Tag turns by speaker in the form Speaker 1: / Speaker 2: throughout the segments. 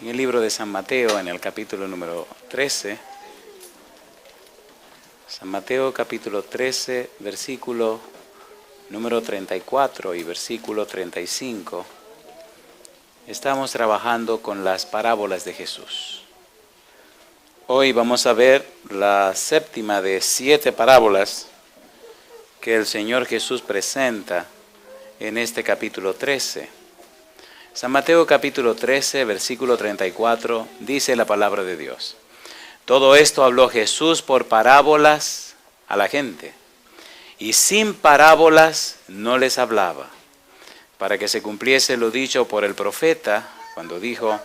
Speaker 1: En el libro de San Mateo, en el capítulo número 13, San Mateo capítulo 13, versículo número 34 y versículo 35, estamos trabajando con las parábolas de Jesús. Hoy vamos a ver la séptima de 7 parábolas que el Señor Jesús presenta en este capítulo 13. San Mateo capítulo 13, versículo 34, dice la palabra de Dios. Todo esto habló Jesús por parábolas a la gente, y sin parábolas no les hablaba, para que se cumpliese lo dicho por el profeta, cuando dijo: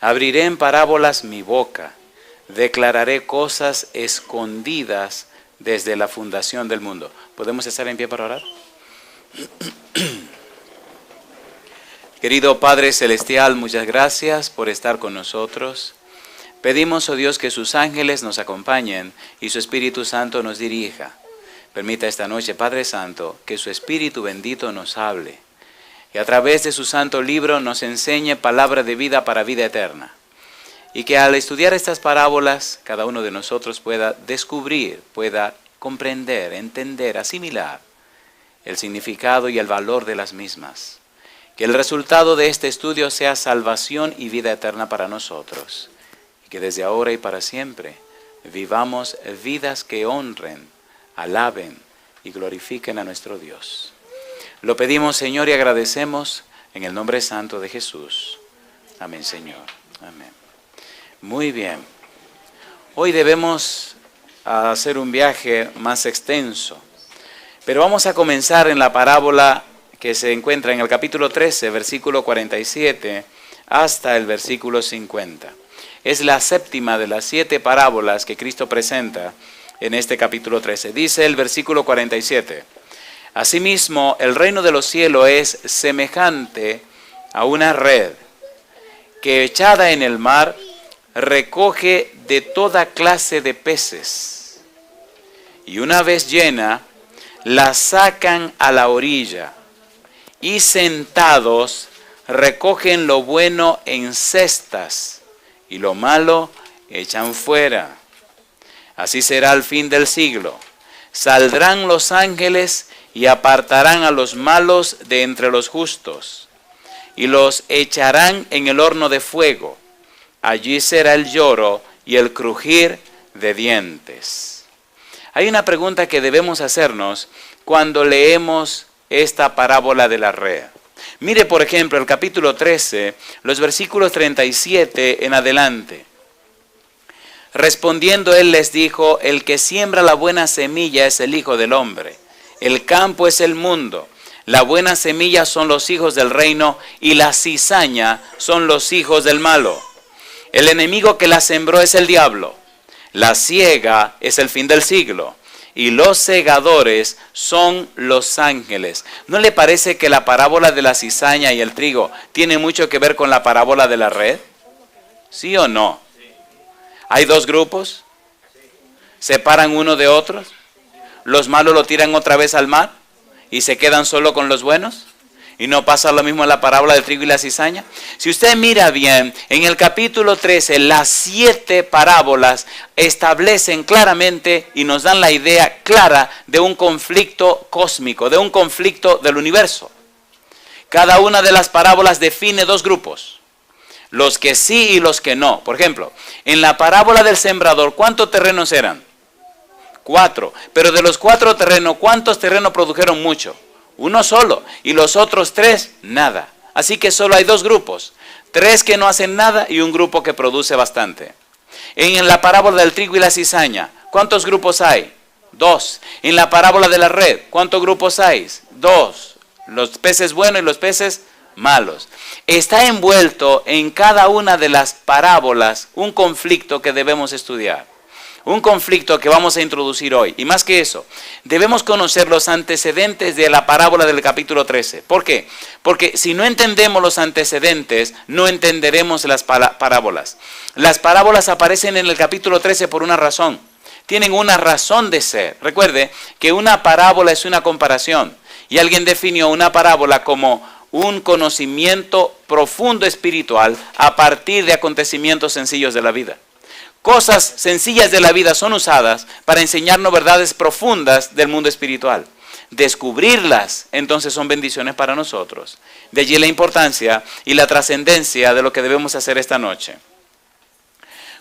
Speaker 1: abriré en parábolas mi boca, declararé cosas escondidas desde la fundación del mundo. ¿Podemos estar en pie para orar? Querido Padre Celestial, muchas gracias por estar con nosotros. Pedimos, oh Dios, que sus ángeles nos acompañen y su Espíritu Santo nos dirija. Permita esta noche, Padre Santo, que su Espíritu bendito nos hable y a través de su santo libro nos enseñe palabra de vida para vida eterna. Y que al estudiar estas parábolas, cada uno de nosotros pueda descubrir, pueda comprender, entender, asimilar el significado y el valor de las mismas. Que el resultado de este estudio sea salvación y vida eterna para nosotros. Y que desde ahora y para siempre vivamos vidas que honren, alaben y glorifiquen a nuestro Dios. Lo pedimos, Señor, y agradecemos en el nombre santo de Jesús. Amén, Señor. Amén. Muy bien. Hoy debemos hacer un viaje más extenso. Pero vamos a comenzar en la parábola que se encuentra en el capítulo 13, versículo 47, hasta el versículo 50. Es la séptima de las 7 parábolas que Cristo presenta en este capítulo 13. Dice el versículo 47, asimismo, el reino de los cielos es semejante a una red que echada en el mar recoge de toda clase de peces, y una vez llena, la sacan a la orilla, y sentados recogen lo bueno en cestas, y lo malo echan fuera. Así será el fin del siglo. Saldrán los ángeles y apartarán a los malos de entre los justos, y los echarán en el horno de fuego. Allí será el lloro y el crujir de dientes. Hay una pregunta que debemos hacernos cuando leemos esta parábola de la red. Mire, por ejemplo, el capítulo 13, los versículos 37 en adelante. Respondiendo él les dijo: el que siembra la buena semilla es el Hijo del Hombre. El campo es el mundo. La buena semilla son los hijos del reino y la cizaña son los hijos del malo. El enemigo que la sembró es el diablo. La siega es el fin del siglo. Y los segadores son los ángeles. ¿No le parece que la parábola de la cizaña y el trigo tiene mucho que ver con la parábola de la red? ¿Sí o no? ¿Hay 2 grupos? ¿Separan uno de otros? ¿Los malos lo tiran otra vez al mar y se quedan solo con los buenos? ¿Y no pasa lo mismo en la parábola del trigo y la cizaña? Si usted mira bien, en el capítulo 13, las 7 parábolas establecen claramente y nos dan la idea clara de un conflicto cósmico, de un conflicto del universo. Cada una de las parábolas define 2 grupos, los que sí y los que no. Por ejemplo, en la parábola del sembrador, ¿cuántos terrenos eran? 4. Pero de los 4 terrenos, ¿cuántos terrenos produjeron mucho? 1 solo, y los otros 3, nada. Así que solo hay 2 grupos, 3 que no hacen nada y un grupo que produce bastante. En la parábola del trigo y la cizaña, ¿cuántos grupos hay? 2. En la parábola de la red, ¿cuántos grupos hay? 2. Los peces buenos y los peces malos. Está envuelto en cada una de las parábolas un conflicto que debemos estudiar. Un conflicto que vamos a introducir hoy. Y más que eso, debemos conocer los antecedentes de la parábola del capítulo 13. ¿Por qué? Porque si no entendemos los antecedentes, no entenderemos las parábolas. Las parábolas aparecen en el capítulo 13 por una razón. Tienen una razón de ser. Recuerde que una parábola es una comparación. Y alguien definió una parábola como un conocimiento profundo espiritual a partir de acontecimientos sencillos de la vida. Cosas sencillas de la vida son usadas para enseñarnos verdades profundas del mundo espiritual. Descubrirlas, entonces, son bendiciones para nosotros. De allí la importancia y la trascendencia de lo que debemos hacer esta noche.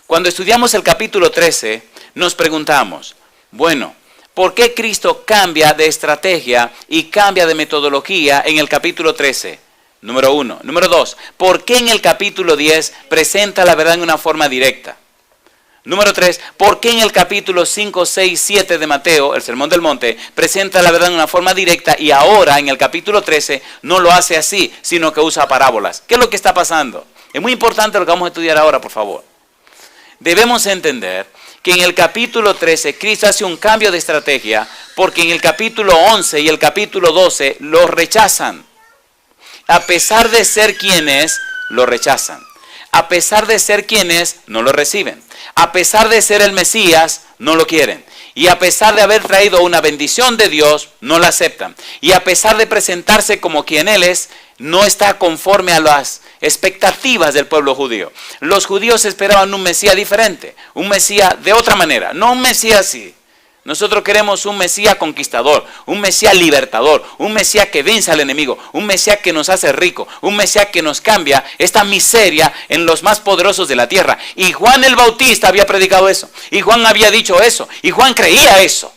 Speaker 1: Cuando estudiamos el capítulo 13, nos preguntamos, bueno, ¿por qué Cristo cambia de estrategia y cambia de metodología en el capítulo 13? Número 1. Número 2, ¿por qué en el capítulo 10 presenta la verdad en una forma directa? Número 3, ¿por qué en el capítulo 5, 6, 7 de Mateo, el Sermón del Monte, presenta la verdad en una forma directa y ahora en el capítulo 13 no lo hace así, sino que usa parábolas? ¿Qué es lo que está pasando? Es muy importante lo que vamos a estudiar ahora, por favor. Debemos entender que en el capítulo 13 Cristo hace un cambio de estrategia porque en el capítulo 11 y el capítulo 12 lo rechazan. A pesar de ser quien es, lo rechazan. A pesar de ser quien es, no lo reciben. A pesar de ser el Mesías, no lo quieren. Y a pesar de haber traído una bendición de Dios, no la aceptan. Y a pesar de presentarse como quien Él es, no está conforme a las expectativas del pueblo judío. Los judíos esperaban un Mesías diferente, un Mesías de otra manera, no un Mesías así. Nosotros queremos un Mesías conquistador, un Mesías libertador, un Mesías que vence al enemigo, un Mesías que nos hace rico, un Mesías que nos cambia esta miseria en los más poderosos de la tierra. Y Juan el Bautista había predicado eso, y Juan había dicho eso, y Juan creía eso.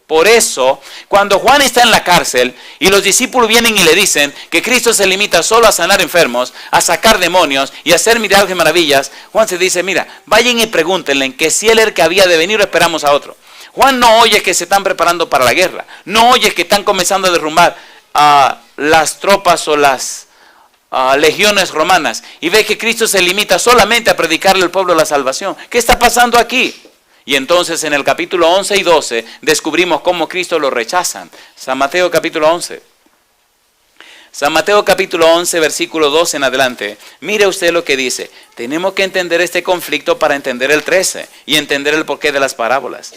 Speaker 1: Por eso, cuando Juan está en la cárcel y los discípulos vienen y le dicen que Cristo se limita solo a sanar enfermos, a sacar demonios y a hacer milagros y maravillas, Juan se dice, mira, vayan y pregúntenle que si él era el que había de venir o esperamos a otro. Juan no oye que se están preparando para la guerra, no oye que están comenzando a derrumbar las tropas o las legiones romanas y ve que Cristo se limita solamente a predicarle al pueblo la salvación. ¿Qué está pasando aquí? Y entonces en el capítulo 11 y 12 descubrimos cómo Cristo lo rechazan. San Mateo capítulo 11. San Mateo capítulo 11 versículo 12 en adelante. Mire usted lo que dice. Tenemos que entender este conflicto para entender el 13 y entender el porqué de las parábolas.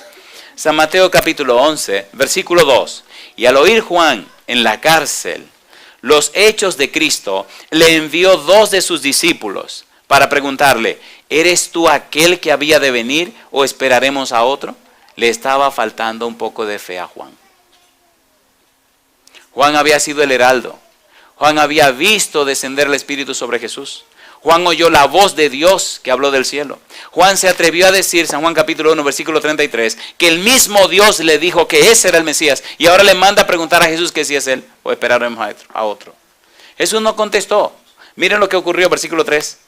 Speaker 1: San Mateo capítulo 11 versículo 2. Y al oír Juan en la cárcel los hechos de Cristo, le envió 2 de sus discípulos para preguntarle, ¿eres tú aquel que había de venir o esperaremos a otro? Le estaba faltando un poco de fe a Juan. Juan había sido el heraldo. Juan había visto descender el Espíritu sobre Jesús. Juan oyó la voz de Dios que habló del cielo. Juan se atrevió a decir, San Juan capítulo 1, versículo 33, que el mismo Dios le dijo que ese era el Mesías. Y ahora le manda a preguntar a Jesús que si es él o esperaremos a otro. Jesús no contestó. Miren lo que ocurrió, versículo 3.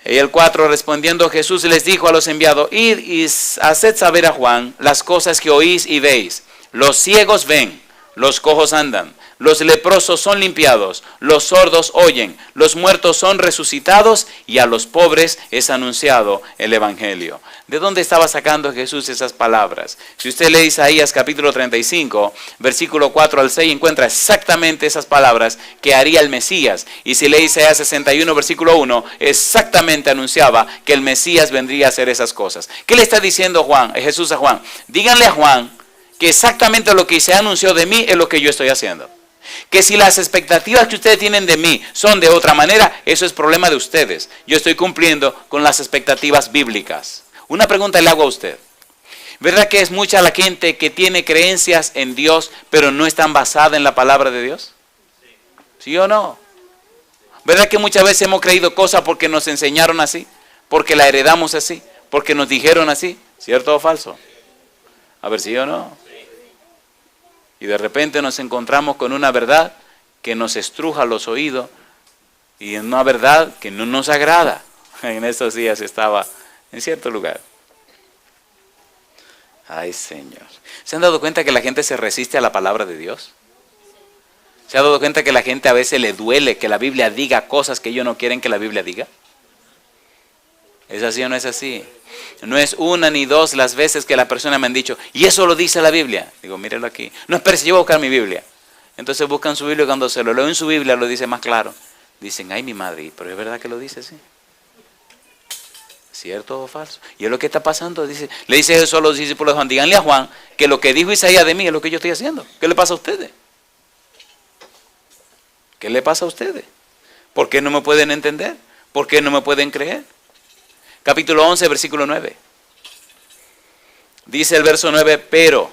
Speaker 1: Y el 4, respondiendo Jesús les dijo a los enviados, id y haced saber a Juan las cosas que oís y veis. Los ciegos ven, los cojos andan, los leprosos son limpiados, los sordos oyen, los muertos son resucitados y a los pobres es anunciado el evangelio. ¿De dónde estaba sacando Jesús esas palabras? Si usted lee Isaías capítulo 35, versículo 4 al 6, encuentra exactamente esas palabras que haría el Mesías. Y si lee Isaías 61, versículo 1, exactamente anunciaba que el Mesías vendría a hacer esas cosas. ¿Qué le está diciendo Jesús a Juan? Díganle a Juan que exactamente lo que se anunció de mí es lo que yo estoy haciendo. Que si las expectativas que ustedes tienen de mí son de otra manera, eso es problema de ustedes. Yo estoy cumpliendo con las expectativas bíblicas. Una pregunta le hago a usted. ¿Verdad que es mucha la gente que tiene creencias en Dios, pero no están basadas en la palabra de Dios? ¿Sí o no? ¿Verdad que muchas veces hemos creído cosas porque nos enseñaron así? Porque la heredamos así, porque nos dijeron así. ¿Cierto o falso? A ver, ¿sí o no? Y de repente nos encontramos con una verdad que nos estruja los oídos y una verdad que no nos agrada. En estos días estaba en cierto lugar. Ay, Señor. ¿Se han dado cuenta que la gente se resiste a la palabra de Dios? ¿Se ha dado cuenta que la gente a veces le duele que la Biblia diga cosas que ellos no quieren que la Biblia diga? ¿Es así o no es así? No es una ni dos las veces que la persona me han dicho, y eso lo dice la Biblia. Digo, míralo aquí. No, espérese, yo voy a buscar mi Biblia. Entonces buscan su Biblia y cuando se lo leo en su Biblia lo dice más claro. Dicen, ay mi madre, pero es verdad que lo dice así. ¿Cierto o falso? Y es lo que está pasando. Le dice Jesús a los discípulos de Juan, díganle a Juan que lo que dijo Isaías de mí es lo que yo estoy haciendo. ¿Qué le pasa a ustedes? ¿Qué le pasa a ustedes? ¿Por qué no me pueden entender? ¿Por qué no me pueden creer? Capítulo 11, versículo 9. Dice el verso 9, pero,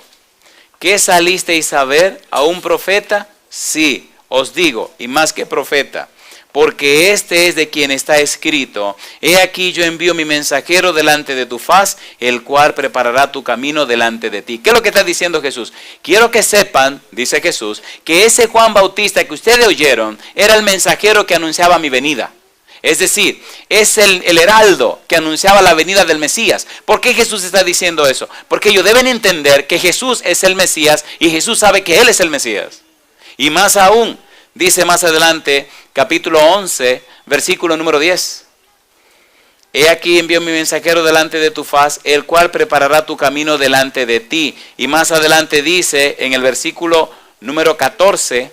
Speaker 1: ¿qué salisteis a ver? ¿A un profeta? Sí, os digo, y más que profeta, porque este es de quien está escrito, he aquí yo envío mi mensajero delante de tu faz, el cual preparará tu camino delante de ti. ¿Qué es lo que está diciendo Jesús? Quiero que sepan, dice Jesús, que ese Juan Bautista que ustedes oyeron era el mensajero que anunciaba mi venida. Es decir, es el heraldo que anunciaba la venida del Mesías. ¿Por qué Jesús está diciendo eso? Porque ellos deben entender que Jesús es el Mesías y Jesús sabe que Él es el Mesías. Y más aún, dice más adelante, capítulo 11, versículo número 10. He aquí envío mi mensajero delante de tu faz, el cual preparará tu camino delante de ti. Y más adelante dice en el versículo número 14,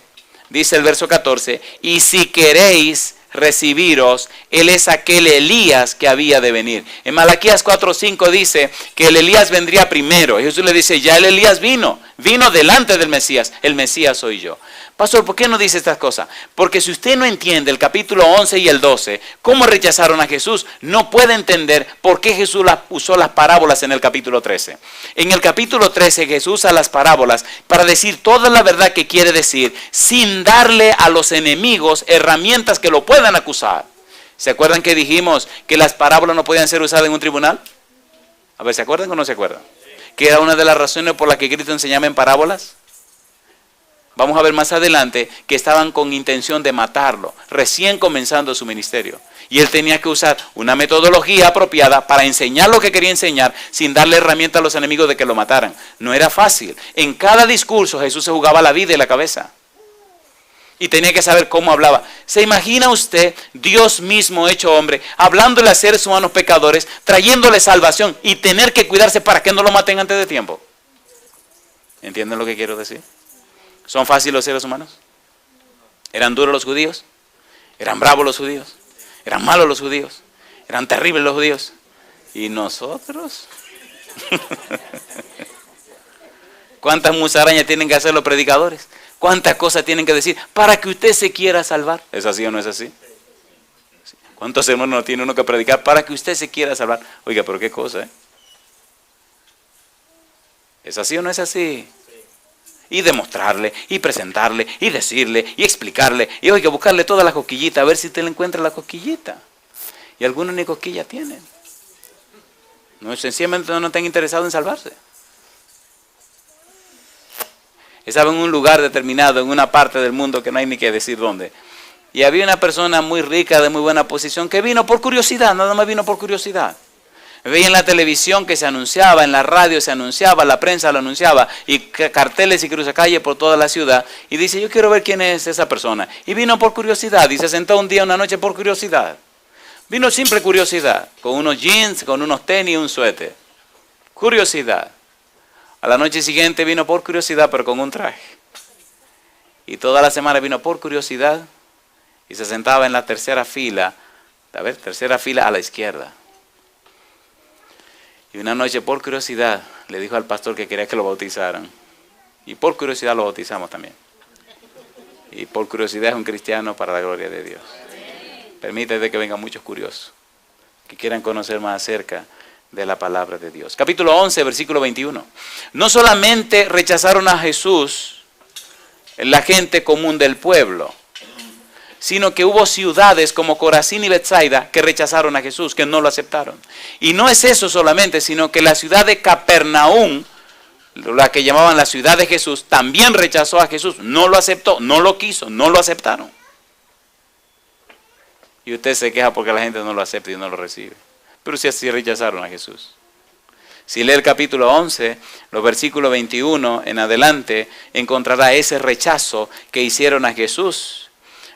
Speaker 1: dice el verso 14, y si queréis recibiros, él es aquel Elías que había de venir. En Malaquías 4:5 dice que el Elías vendría primero. Y Jesús le dice, ya el Elías vino delante del Mesías. El Mesías soy yo. Pastor, ¿por qué no dice estas cosas? Porque si usted no entiende el capítulo 11 y el 12, cómo rechazaron a Jesús, no puede entender por qué Jesús usó las parábolas en el capítulo 13. En el capítulo 13 Jesús usa las parábolas para decir toda la verdad que quiere decir, sin darle a los enemigos herramientas que lo puedan acusar. ¿Se acuerdan que dijimos que las parábolas no podían ser usadas en un tribunal? A ver, ¿se acuerdan o no se acuerdan? Que era una de las razones por las que Cristo enseñaba en parábolas. Vamos a ver más adelante que estaban con intención de matarlo, recién comenzando su ministerio. Y él tenía que usar una metodología apropiada para enseñar lo que quería enseñar sin darle herramienta a los enemigos de que lo mataran. No era fácil. En cada discurso Jesús se jugaba la vida y la cabeza. Y tenía que saber cómo hablaba. ¿Se imagina usted, Dios mismo hecho hombre, hablándole a seres humanos pecadores, trayéndole salvación y tener que cuidarse para que no lo maten antes de tiempo? ¿Entienden lo que quiero decir? ¿Son fáciles los seres humanos? ¿Eran duros los judíos? ¿Eran bravos los judíos? ¿Eran malos los judíos? ¿Eran terribles los judíos? ¿Y nosotros? ¿Cuántas musarañas tienen que hacer los predicadores? ¿Cuántas cosas tienen que decir para que usted se quiera salvar? ¿Es así o no es así? ¿Cuántos hermanos tiene uno que predicar para que usted se quiera salvar? Oiga, pero qué cosa, ¿eh? ¿Es así o no es así? Y demostrarle, y presentarle, y decirle, y explicarle, y oiga, buscarle todas las cosquillitas, a ver si usted le encuentra la cosquillita. Y algunos ni cosquilla tienen. No, sencillamente no están interesados en salvarse. Estaba en un lugar determinado, en una parte del mundo que no hay ni que decir dónde. Y había una persona muy rica, de muy buena posición, que vino por curiosidad, nada más vino por curiosidad. Veía en la televisión que se anunciaba, en la radio se anunciaba, la prensa lo anunciaba, y carteles y cruzacalle por toda la ciudad. Y dice, yo quiero ver quién es esa persona. Y vino por curiosidad, y se sentó un día, una noche por curiosidad. Vino simple curiosidad, con unos jeans, con unos tenis y un suéter. Curiosidad. A la noche siguiente vino por curiosidad, pero con un traje. Y toda la semana vino por curiosidad, y se sentaba en la tercera fila a la izquierda. Y una noche, por curiosidad, le dijo al pastor que quería que lo bautizaran. Y por curiosidad lo bautizamos también. Y por curiosidad es un cristiano para la gloria de Dios. Permítete que vengan muchos curiosos que quieran conocer más acerca de la palabra de Dios. Capítulo 11, versículo 21. No solamente rechazaron a Jesús la gente común del pueblo, sino que hubo ciudades como Corazín y Betsaida que rechazaron a Jesús, que no lo aceptaron. Y no es eso solamente, sino que la ciudad de Capernaum, la que llamaban la ciudad de Jesús, también rechazó a Jesús, no lo aceptó, no lo quiso, no lo aceptaron. Y usted se queja porque la gente no lo acepta y no lo recibe. Pero si así rechazaron a Jesús. Si lee el capítulo 11, los versículos 21 en adelante, encontrará ese rechazo que hicieron a Jesús.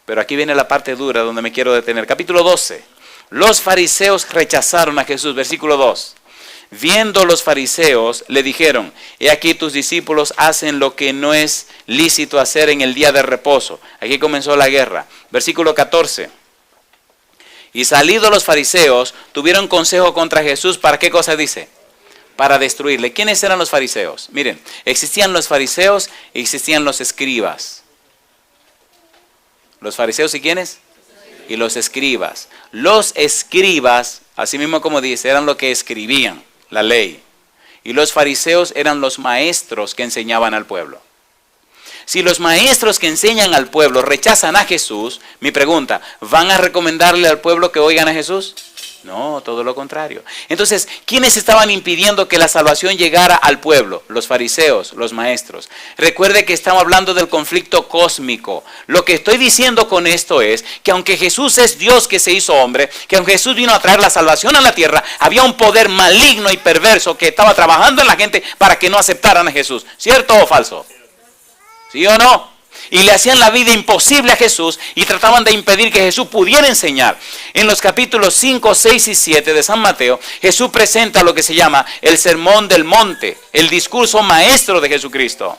Speaker 1: Pero aquí viene la parte dura donde me quiero detener. Capítulo 12. Los fariseos rechazaron a Jesús. Versículo 2. Viendo los fariseos, le dijeron, he aquí tus discípulos hacen lo que no es lícito hacer en el día de reposo. Aquí comenzó la guerra. Versículo 14. Y salidos los fariseos, tuvieron consejo contra Jesús. ¿Para qué cosa dice? Para destruirle. ¿Quiénes eran los fariseos? Miren, existían los fariseos y existían los escribas. ¿Los fariseos y quiénes? Y los escribas. Los escribas, así mismo como dice, eran los que escribían la ley. Y los fariseos eran los maestros que enseñaban al pueblo. Si los maestros que enseñan al pueblo rechazan a Jesús, mi pregunta, ¿van a recomendarle al pueblo que oigan a Jesús? No, todo lo contrario. Entonces, ¿quiénes estaban impidiendo que la salvación llegara al pueblo? Los fariseos, los maestros. Recuerde que estamos hablando del conflicto cósmico. Lo que estoy diciendo con esto es que aunque Jesús es Dios que se hizo hombre, que aunque Jesús vino a traer la salvación a la tierra, había un poder maligno y perverso que estaba trabajando en la gente para que no aceptaran a Jesús. ¿Cierto o falso? ¿Sí o no? Y le hacían la vida imposible a Jesús y trataban de impedir que Jesús pudiera enseñar. En los capítulos 5, 6 y 7 de San Mateo, Jesús presenta lo que se llama el Sermón del Monte, el discurso maestro de Jesucristo.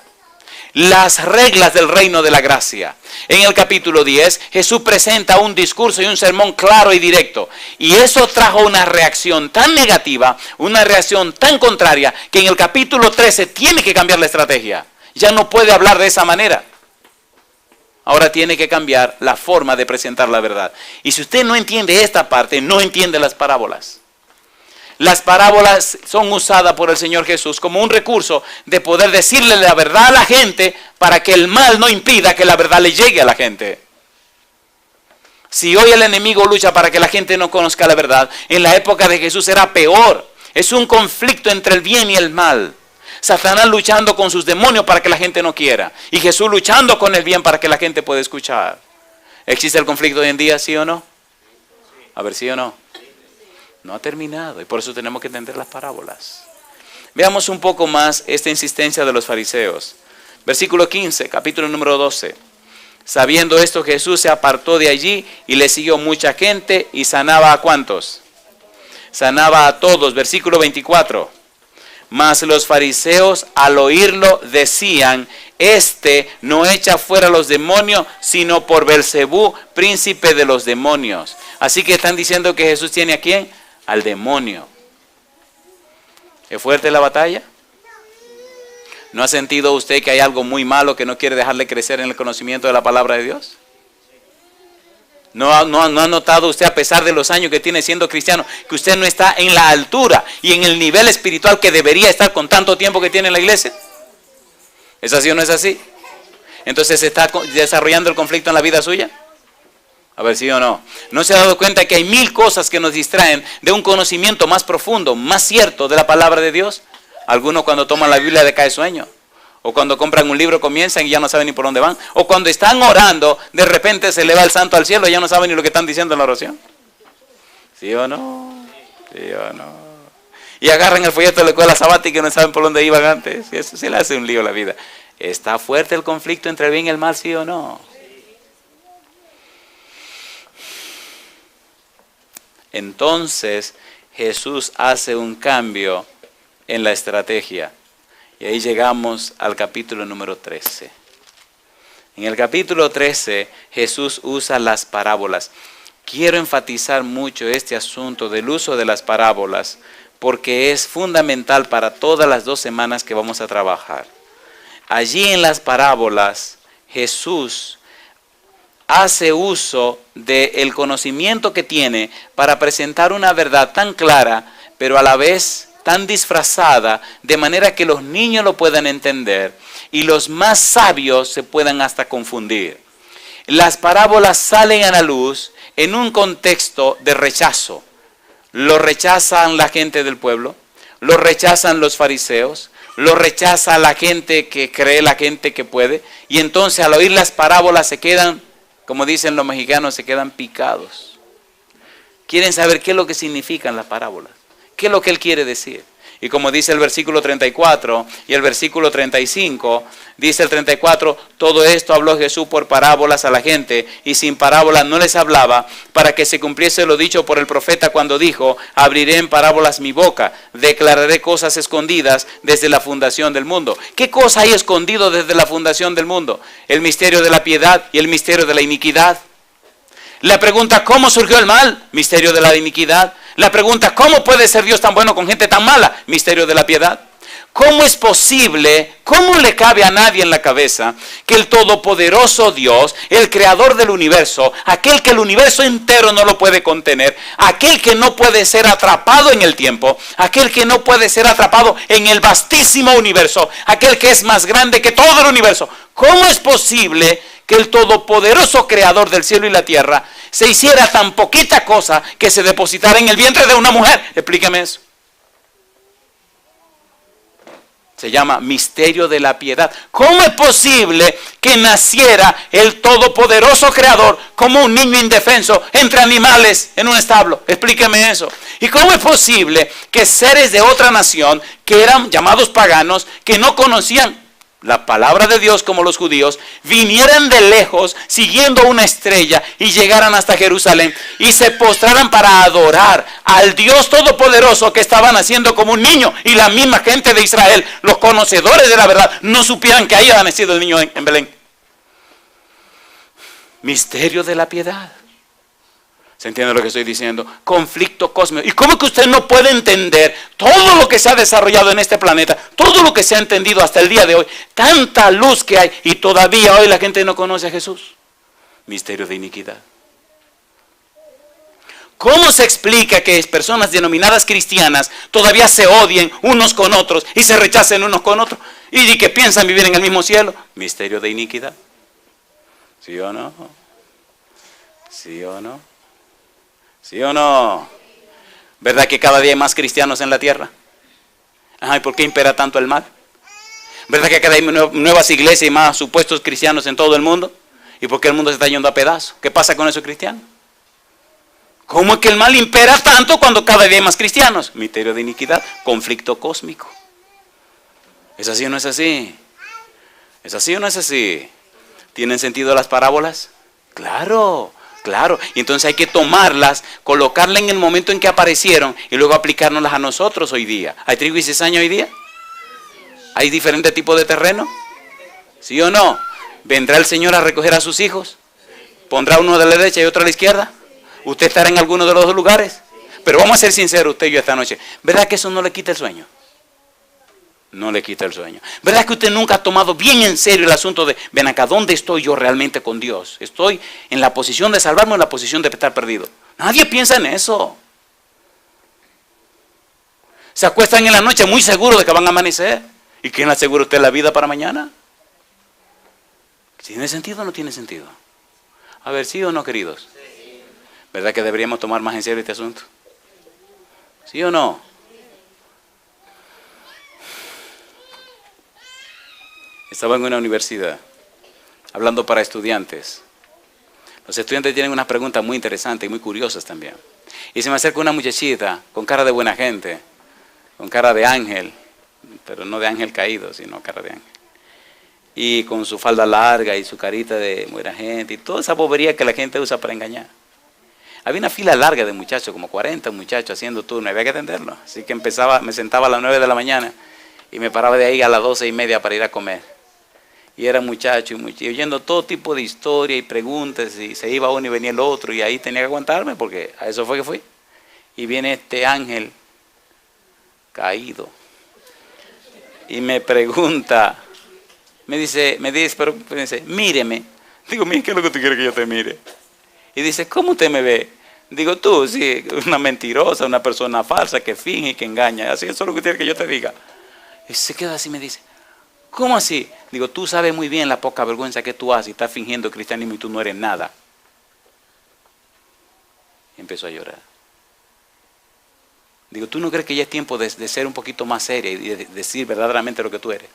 Speaker 1: Las reglas del reino de la gracia. En el capítulo 10, Jesús presenta un discurso y un sermón claro y directo. Y eso trajo una reacción tan negativa, una reacción tan contraria, que en el capítulo 13 tiene que cambiar la estrategia. Ya no puede hablar de esa manera. Ahora tiene que cambiar la forma de presentar la verdad. Y si usted no entiende esta parte, no entiende las parábolas. Las parábolas son usadas por el Señor Jesús como un recurso de poder decirle la verdad a la gente para que el mal no impida que la verdad le llegue a la gente. Si hoy el enemigo lucha para que la gente no conozca la verdad, en la época de Jesús era peor. Es un conflicto entre el bien y el mal. Satanás luchando con sus demonios para que la gente no quiera. Y Jesús luchando con el bien para que la gente pueda escuchar. ¿Existe el conflicto hoy en día, sí o no? A ver, sí o no. No ha terminado y por eso tenemos que entender las parábolas. Veamos un poco más esta insistencia de los fariseos. Versículo 15, capítulo número 12. Sabiendo esto, Jesús se apartó de allí y le siguió mucha gente y sanaba a ¿cuántos? Sanaba a todos. Versículo 24. Mas los fariseos al oírlo decían, este no echa fuera los demonios, sino por Belcebú, príncipe de los demonios. Así que están diciendo que Jesús tiene ¿a quién? Al demonio. ¿Es fuerte la batalla? ¿No ha sentido usted que hay algo muy malo que no quiere dejarle crecer en el conocimiento de la palabra de Dios? ¿No ha notado usted, a pesar de los años que tiene siendo cristiano, que usted no está en la altura y en el nivel espiritual que debería estar con tanto tiempo que tiene en la iglesia? ¿Es así o no es así? Entonces, ¿se está desarrollando el conflicto en la vida suya? A ver, ¿sí o no? ¿No se ha dado cuenta que hay 1000 cosas que nos distraen de un conocimiento más profundo, más cierto de la palabra de Dios? Algunos cuando toman la Biblia les cae sueño. O cuando compran un libro comienzan y ya no saben ni por dónde van. O cuando están orando, de repente se eleva el santo al cielo y ya no saben ni lo que están diciendo en la oración. ¿Sí o no? ¿Sí o no? Y agarran el folleto de la escuela sabática y no saben por dónde iban antes. Y eso se le hace un lío a la vida. ¿Está fuerte el conflicto entre el bien y el mal, sí o no? Entonces Jesús hace un cambio en la estrategia. Y ahí llegamos al capítulo número 13. En el capítulo 13 Jesús usa las parábolas. Quiero enfatizar mucho este asunto del uso de las parábolas porque es fundamental para todas las 2 semanas que vamos a trabajar. Allí en las parábolas Jesús hace uso del conocimiento que tiene para presentar una verdad tan clara, pero a la vez tan disfrazada, de manera que los niños lo puedan entender y los más sabios se puedan hasta confundir. Las parábolas salen a la luz en un contexto de rechazo. Lo rechazan la gente del pueblo, lo rechazan los fariseos, lo rechaza la gente que cree, la gente que puede, y entonces al oír las parábolas se quedan, como dicen los mexicanos, se quedan picados. Quieren saber qué es lo que significan las parábolas. ¿Qué es lo que él quiere decir? Y como dice el versículo 34 y el versículo 35, dice el 34, todo esto habló Jesús por parábolas a la gente y sin parábolas no les hablaba para que se cumpliese lo dicho por el profeta cuando dijo, abriré en parábolas mi boca, declararé cosas escondidas desde la fundación del mundo. ¿Qué cosa hay escondido desde la fundación del mundo? El misterio de la piedad y el misterio de la iniquidad. La pregunta, ¿cómo surgió el mal? Misterio de la iniquidad. La pregunta, ¿cómo puede ser Dios tan bueno con gente tan mala? Misterio de la piedad. ¿Cómo es posible, cómo le cabe a nadie en la cabeza que el todopoderoso Dios, el creador del universo, aquel que el universo entero no lo puede contener, aquel que no puede ser atrapado en el tiempo, aquel que no puede ser atrapado en el vastísimo universo, aquel que es más grande que todo el universo, cómo es posible que el todopoderoso creador del cielo y la tierra se hiciera tan poquita cosa que se depositara en el vientre de una mujer? Explíqueme eso. Se llama misterio de la piedad. ¿Cómo es posible que naciera el todopoderoso creador como un niño indefenso entre animales en un establo? Explíqueme eso. ¿Y cómo es posible que seres de otra nación, que eran llamados paganos, que no conocían la palabra de Dios como los judíos, vinieran de lejos siguiendo una estrella y llegaran hasta Jerusalén y se postraran para adorar al Dios todopoderoso que estaban haciendo como un niño? Y la misma gente de Israel, los conocedores de la verdad, no supieran que ahí había nacido el niño en Belén. Misterio de la piedad. ¿Se entiende lo que estoy diciendo? Conflicto cósmico. ¿Y cómo que usted no puede entender todo lo que se ha desarrollado en este planeta, todo lo que se ha entendido hasta el día de hoy, tanta luz que hay y todavía hoy la gente no conoce a Jesús? Misterio de iniquidad. ¿Cómo se explica que personas denominadas cristianas todavía se odien unos con otros y se rechacen unos con otros y que piensan vivir en el mismo cielo? Misterio de iniquidad. ¿Sí o no? ¿Sí o no? ¿Sí o no? ¿Verdad que cada día hay más cristianos en la tierra? Ajá, ¿y por qué impera tanto el mal? ¿Verdad que cada día hay nuevas iglesias y más supuestos cristianos en todo el mundo? ¿Y por qué el mundo se está yendo a pedazos? ¿Qué pasa con esos cristianos? ¿Cómo es que el mal impera tanto cuando cada día hay más cristianos? Misterio de iniquidad, conflicto cósmico. ¿Es así o no es así? ¿Es así o no es así? ¿Tienen sentido las parábolas? Claro. Claro, y entonces hay que tomarlas, colocarlas en el momento en que aparecieron y luego aplicárnoslas a nosotros hoy día. ¿Hay trigo y cizaña hoy día? ¿Hay diferentes tipos de terreno? ¿Sí o no? ¿Vendrá el Señor a recoger a sus hijos? ¿Pondrá uno de la derecha y otro a la izquierda? ¿Usted estará en alguno de los dos lugares? Pero vamos a ser sinceros usted y yo esta noche. ¿Verdad que eso no le quita el sueño? No le quita el sueño. ¿Verdad que usted nunca ha tomado bien en serio el asunto de, ven acá, ¿dónde estoy yo realmente con Dios? ¿Estoy en la posición de salvarme o en la posición de estar perdido? Nadie piensa en eso. Se acuestan en la noche muy seguros de que van a amanecer. ¿Y quién le asegura a usted la vida para mañana? ¿Tiene sentido o no tiene sentido? A ver, ¿sí o no, queridos? ¿Verdad que deberíamos tomar más en serio este asunto? ¿Sí o no? Estaba en una universidad, hablando para estudiantes. Los estudiantes tienen unas preguntas muy interesantes y muy curiosas también. Y se me acerca una muchachita con cara de buena gente, con cara de ángel, pero no de ángel caído, sino cara de ángel. Y con su falda larga y su carita de buena gente y toda esa bobería que la gente usa para engañar. Había una fila larga de muchachos, como 40 muchachos haciendo turno, había que atenderlo. Así que me sentaba a las 9 de la mañana y me paraba de ahí a las 12:30 para ir a comer. Y era muchacho y oyendo todo tipo de historia y preguntas, y se iba uno y venía el otro, y ahí tenía que aguantarme porque a eso fue que fui. Y viene este ángel caído y me pregunta, me dice, míreme. Digo, mire, ¿qué es lo que tú quieres que yo te mire? Y dice, ¿cómo usted me ve? Digo, tú, sí, una mentirosa, una persona falsa que finge y que engaña. Así, eso es lo que quiere que yo te diga. Y se queda así y me dice, ¿cómo así? Digo, tú sabes muy bien la poca vergüenza que tú haces y estás fingiendo cristianismo y tú no eres nada. Y empezó a llorar. Digo, ¿tú no crees que ya es tiempo de ser un poquito más seria y de decir verdaderamente lo que tú eres?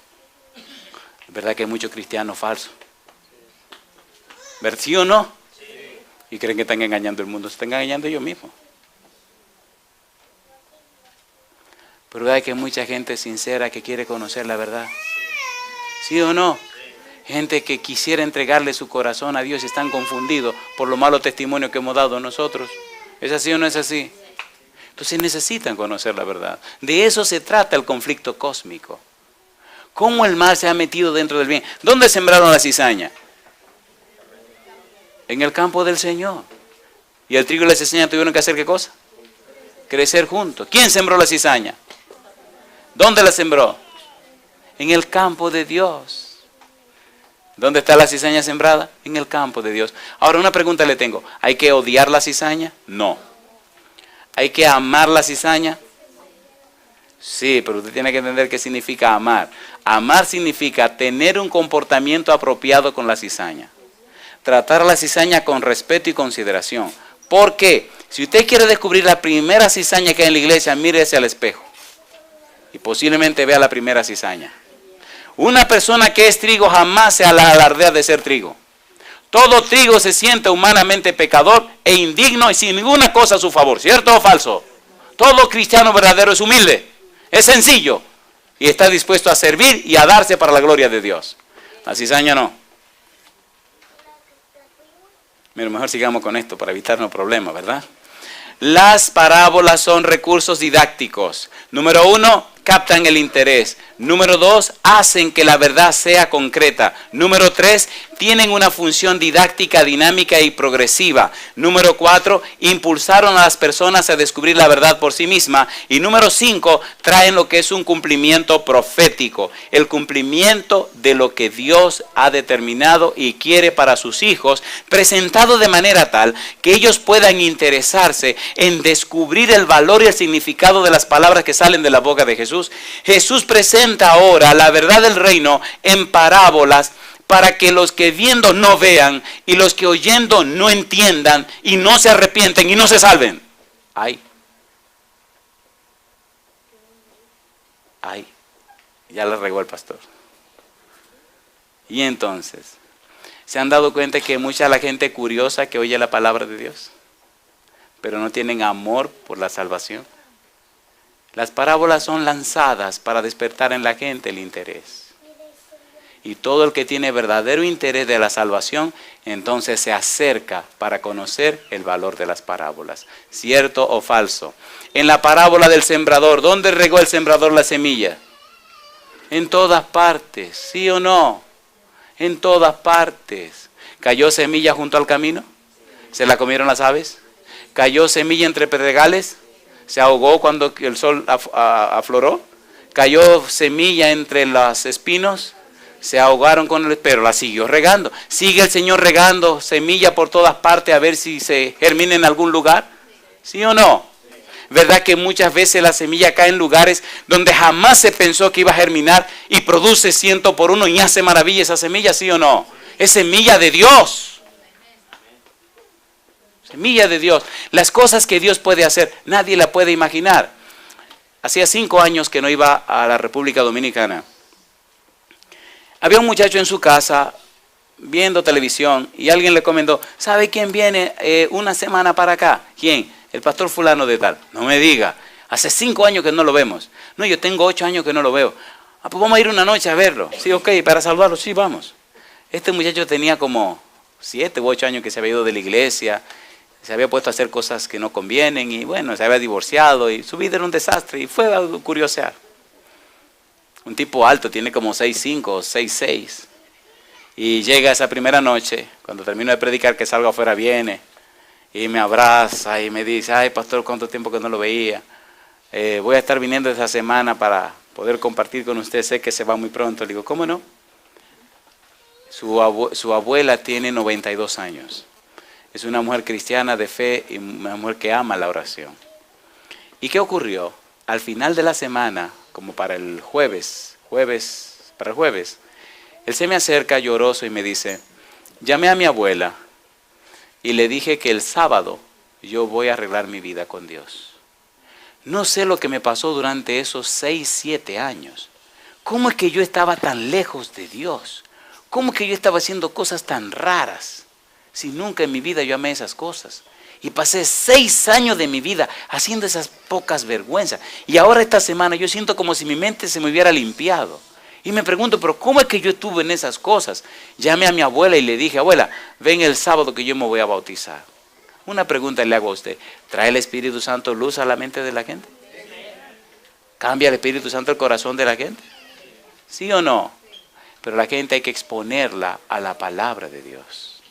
Speaker 1: Es verdad que hay muchos cristianos falsos. ¿Sí o no? Sí. Y creen que están engañando el mundo. Se están engañando ellos mismos. Pero hay que mucha gente sincera que quiere conocer la verdad. ¿Sí o no? Gente que quisiera entregarle su corazón a Dios y están confundidos por los malos testimonios que hemos dado nosotros. ¿Es así o no es así? Entonces necesitan conocer la verdad. De eso se trata el conflicto cósmico. ¿Cómo el mal se ha metido dentro del bien? ¿Dónde sembraron la cizaña? En el campo del Señor. ¿Y el trigo y la cizaña tuvieron que hacer qué cosa? Crecer juntos. ¿Quién sembró la cizaña? ¿Dónde la sembró? En el campo de Dios. ¿Dónde está la cizaña sembrada? En el campo de Dios. Ahora una pregunta le tengo. ¿Hay que odiar la cizaña? No. ¿Hay que amar la cizaña? Sí, pero usted tiene que entender qué significa amar. Amar significa tener un comportamiento apropiado con la cizaña. Tratar a la cizaña con respeto y consideración. ¿Por qué? Si usted quiere descubrir la primera cizaña que hay en la iglesia, mírese al espejo. Y posiblemente vea la primera cizaña. Una persona que es trigo jamás se alardea de ser trigo. Todo trigo se siente humanamente pecador e indigno y sin ninguna cosa a su favor. ¿Cierto o falso? Todo cristiano verdadero es humilde, es sencillo y está dispuesto a servir y a darse para la gloria de Dios. La cizaña no. Pero mejor sigamos con esto para evitarnos problemas, ¿verdad? Las parábolas son recursos didácticos. Número 1, captan el interés. Número 2, hacen que la verdad sea concreta. Número 3, tienen una función didáctica, dinámica y progresiva. Número 4, impulsaron a las personas a descubrir la verdad por sí misma. Y número 5, traen lo que es un cumplimiento profético. El cumplimiento de lo que Dios ha determinado y quiere para sus hijos, presentado de manera tal que ellos puedan interesarse en descubrir el valor y el significado de las palabras que salen de la boca de Jesús. Jesús presenta ahora la verdad del reino en parábolas para que los que viendo no vean y los que oyendo no entiendan y no se arrepienten y no se salven. Ay, ya le regó el pastor. Y entonces, ¿se han dado cuenta que mucha la gente curiosa que oye la palabra de Dios, pero no tienen amor por la salvación? Las parábolas son lanzadas para despertar en la gente el interés. Y todo el que tiene verdadero interés de la salvación, entonces se acerca para conocer el valor de las parábolas. ¿Cierto o falso? En la parábola del sembrador, ¿dónde regó el sembrador la semilla? En todas partes, ¿sí o no? En todas partes. ¿Cayó semilla junto al camino? ¿Se la comieron las aves? ¿Cayó semilla entre pedregales? ¿Se ahogó cuando el sol afloró? ¿Cayó semilla entre los espinos? Se ahogaron con el, pero la siguió regando. ¿Sigue el Señor regando semilla por todas partes a ver si se germina en algún lugar? ¿Sí o no? ¿Verdad que muchas veces la semilla cae en lugares donde jamás se pensó que iba a germinar y produce 100 por 1 y hace maravilla esa semilla? ¿Sí o no? Es semilla de Dios. Semilla de Dios. Las cosas que Dios puede hacer, nadie la puede imaginar. Hacía 5 años que no iba a la República Dominicana. Había un muchacho en su casa viendo televisión y alguien le comentó, ¿sabe quién viene una semana para acá? ¿Quién? El pastor fulano de tal. No me diga, hace 5 años que no lo vemos. No, yo tengo 8 años que no lo veo. Ah, pues vamos a ir una noche a verlo. Sí, ok, para salvarlo, sí, vamos. Este muchacho tenía como 7 u 8 años que se había ido de la iglesia, se había puesto a hacer cosas que no convienen y bueno, se había divorciado y su vida era un desastre y fue a curiosear. Un tipo alto, tiene como 6'5 o 6'6". Y llega esa primera noche, cuando termino de predicar que salgo afuera, viene y me abraza y me dice, ay pastor, cuánto tiempo que no lo veía. Voy a estar viniendo esta semana para poder compartir con usted, sé que se va muy pronto. Le digo, ¿cómo no? Su abuela tiene 92 años. Es una mujer cristiana de fe y una mujer que ama la oración. ¿Y qué ocurrió? Al final de la semana, como para el jueves, él se me acerca lloroso y me dice, llamé a mi abuela y le dije que el sábado yo voy a arreglar mi vida con Dios. No sé lo que me pasó durante esos 6, 7 años. ¿Cómo es que yo estaba tan lejos de Dios? ¿Cómo es que yo estaba haciendo cosas tan raras? Si nunca en mi vida yo amé esas cosas. Y pasé 6 años de mi vida haciendo esas pocas vergüenzas. Y ahora esta semana yo siento como si mi mente se me hubiera limpiado. Y me pregunto, pero ¿cómo es que yo estuve en esas cosas? Llamé a mi abuela y le dije, abuela, ven el sábado que yo me voy a bautizar. Una pregunta le hago a usted. ¿Trae el Espíritu Santo luz a la mente de la gente? ¿Cambia el Espíritu Santo el corazón de la gente? ¿Sí o no? Pero la gente hay que exponerla a la palabra de Dios.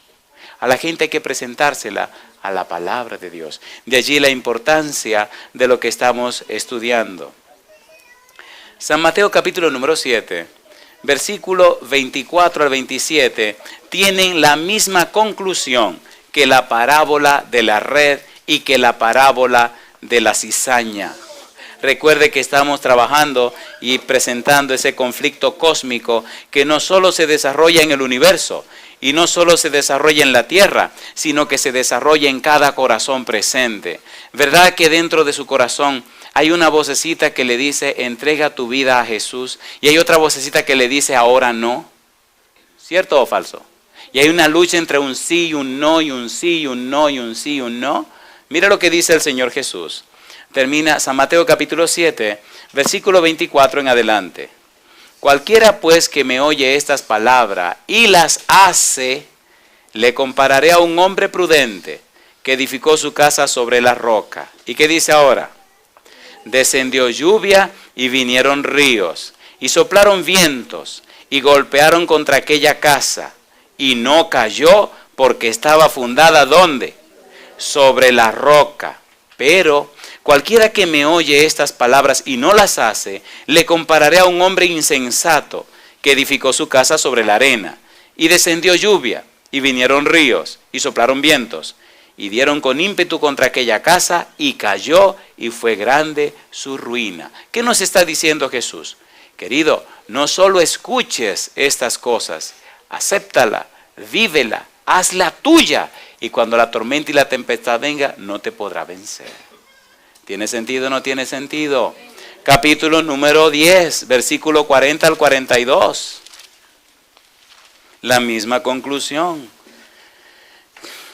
Speaker 1: A la gente hay que presentársela a la palabra de Dios. De allí la importancia de lo que estamos estudiando. San Mateo capítulo número 7, versículo 24 al 27, tienen la misma conclusión que la parábola de la red y que la parábola de la cizaña. Recuerde que estamos trabajando y presentando ese conflicto cósmico que no solo se desarrolla en el universo y no solo se desarrolla en la tierra, sino que se desarrolla en cada corazón presente. ¿Verdad que dentro de su corazón hay una vocecita que le dice, entrega tu vida a Jesús? Y hay otra vocecita que le dice, ahora no. ¿Cierto o falso? Y hay una lucha entre un sí y un no, y un sí y un no, y un sí y un no. Mira lo que dice el Señor Jesús. Termina San Mateo capítulo 7, versículo 24 en adelante. Cualquiera pues que me oye estas palabras y las hace, le compararé a un hombre prudente que edificó su casa sobre la roca. ¿Y qué dice ahora? Descendió lluvia y vinieron ríos, y soplaron vientos, y golpearon contra aquella casa, y no cayó porque estaba fundada, ¿dónde? Sobre la roca. Pero cualquiera que me oye estas palabras y no las hace, le compararé a un hombre insensato que edificó su casa sobre la arena. Y descendió lluvia, y vinieron ríos, y soplaron vientos, y dieron con ímpetu contra aquella casa, y cayó, y fue grande su ruina. ¿Qué nos está diciendo Jesús? Querido, no solo escuches estas cosas, acéptala, vívela, hazla tuya, y cuando la tormenta y la tempestad venga, no te podrá vencer. ¿Tiene sentido o no tiene sentido? Capítulo número 10, versículo 40 al 42. La misma conclusión.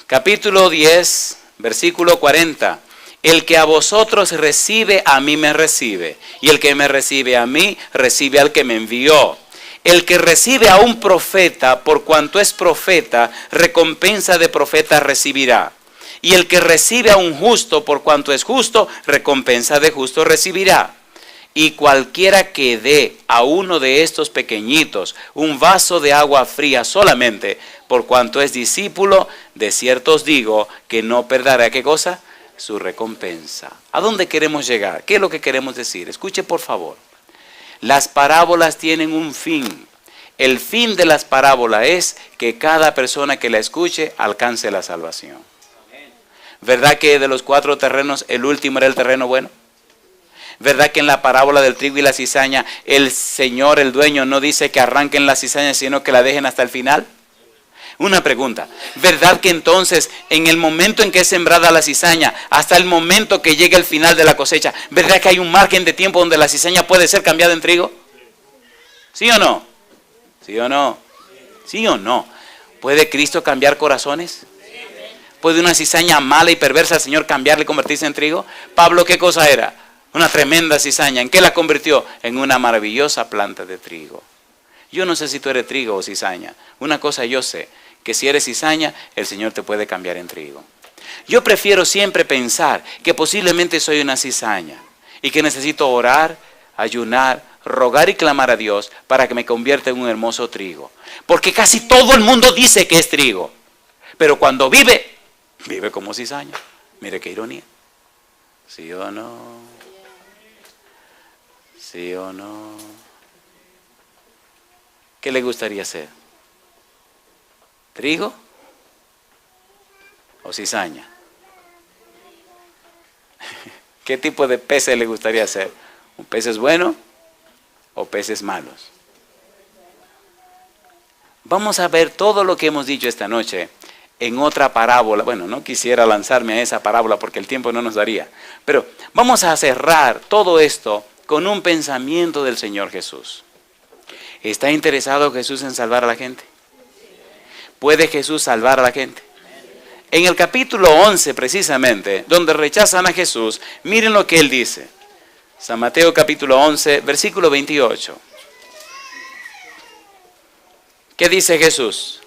Speaker 1: Capítulo 10, versículo 40. El que a vosotros recibe, a mí me recibe. Y el que me recibe a mí, recibe al que me envió. El que recibe a un profeta, por cuanto es profeta, recompensa de profeta recibirá. Y el que recibe a un justo, por cuanto es justo, recompensa de justo recibirá. Y cualquiera que dé a uno de estos pequeñitos un vaso de agua fría solamente, por cuanto es discípulo, de cierto os digo que no perderá, ¿qué cosa? Su recompensa. ¿A dónde queremos llegar? ¿Qué es lo que queremos decir? Escuche por favor. Las parábolas tienen un fin. El fin de las parábolas es que cada persona que la escuche alcance la salvación. ¿Verdad que de los 4 terrenos el último era el terreno bueno? ¿Verdad que en la parábola del trigo y la cizaña el Señor, el dueño, no dice que arranquen la cizaña, sino que la dejen hasta el final? Una pregunta. ¿Verdad que entonces en el momento en que es sembrada la cizaña, hasta el momento que llegue el final de la cosecha, ¿verdad que hay un margen de tiempo donde la cizaña puede ser cambiada en trigo? ¿Sí o no? ¿Sí o no? ¿Sí o no? ¿Puede Cristo cambiar corazones? ¿Puede una cizaña mala y perversa al Señor cambiarle y convertirse en trigo? Pablo, ¿qué cosa era? Una tremenda cizaña. ¿En qué la convirtió? En una maravillosa planta de trigo. Yo no sé si tú eres trigo o cizaña. Una cosa yo sé, que si eres cizaña, el Señor te puede cambiar en trigo. Yo prefiero siempre pensar que posiblemente soy una cizaña y que necesito orar, ayunar, rogar y clamar a Dios para que me convierta en un hermoso trigo. Porque casi todo el mundo dice que es trigo, pero cuando vive como cizaña. Mire qué ironía. ¿Sí o no? ¿Sí o no? ¿Qué le gustaría ser? ¿Trigo o cizaña? ¿Qué tipo de peces le gustaría ser? ¿Un peces bueno o peces malos? Vamos a ver todo lo que hemos dicho esta noche en otra parábola. Bueno, no quisiera lanzarme a esa parábola porque el tiempo no nos daría. Pero vamos a cerrar todo esto con un pensamiento del Señor Jesús. ¿Está interesado Jesús en salvar a la gente? ¿Puede Jesús salvar a la gente? En el capítulo 11 precisamente, donde rechazan a Jesús, miren lo que él dice. San Mateo capítulo 11, versículo 28. ¿Qué dice Jesús?